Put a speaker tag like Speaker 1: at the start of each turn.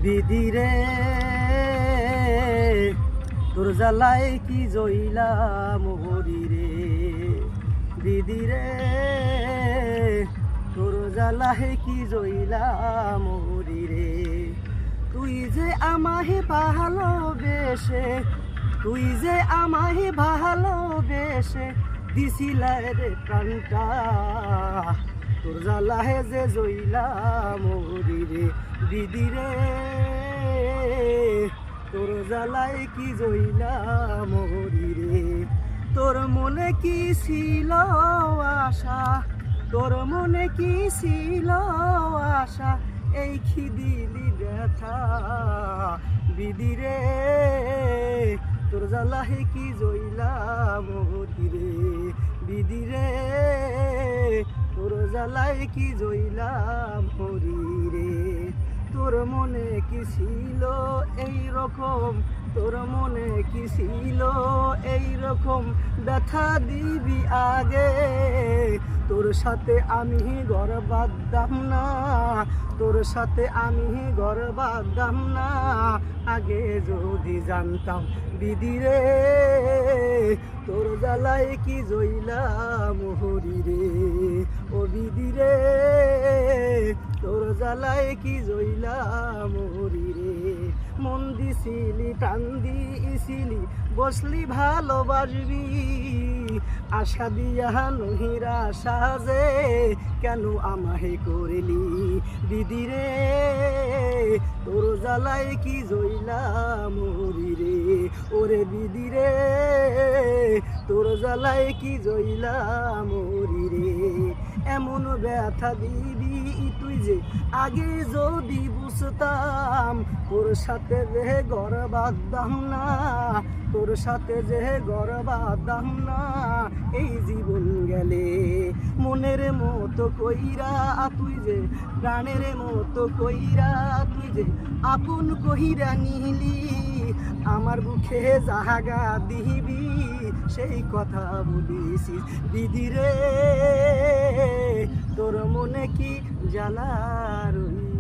Speaker 1: বিদিরে তোর জ্বালায় কি জইলা মরি রে, বিদিরে তোর জ্বালায় কি জইলা মরি রে। তুই যে আমাহে ভালোবেসে, তুই যে আমাহে ভালোবেসে দিছিলা রে প্রাণটা, তোর জ্বালাহে যে জইলা মরি রে, বিদিরে তোর জ্বালায় কি জইলা মরি রে। তোর মনে কি ছিল আশা, তোর মনে কি ছিল আশা, এই খিদিলি ব্যথা বিদিরে তোর জ্বালাহে কি জইলা মরি রে, বিদিরে তোর জ্বালায় কি জইলা মরি রে। তোর মনে কি ছিল এই রকম, তোর মনে কি ছিল এই রকম ব্যথা দিবি আগে, তোর সাথে আমি ঘর বাঁধতাম না, তোর সাথে আমি ঘর বাঁধতাম না, আগে যদি জানতাম বিদিরে তোর জ্বালায় কি জইলা মরি রে, ও বিদিরে তোর জ্বালায় কি জইলা মরি রে। মন দিছিলি টান দিছিলি বসলি ভালোবাসবি, আশা দিয়া নহিরা সাজে কেন আমাহে করলি বিদিরে তোর জ্বালায় কি জইলা মরি রে, ওরে বিদিরে তোর জ্বালায় কি জইলা মরি রে। এমন ব্যথা দিবি তুই যে আগে যদি বুঝতাম, তোর সাথে যে ঘর বাঁধতাম না, তোর সাথে যে ঘর বাঁধতাম না, এই জীবন গেলে মনের মতো কইরা তুই যে প্রাণের মতো কইরা তুই যে আপন কইরা নিলি, আমার বুকে জাগা দিবি সেই কথা বলিসিস বিদিরে তোর মনে কি জ্বালা রইল।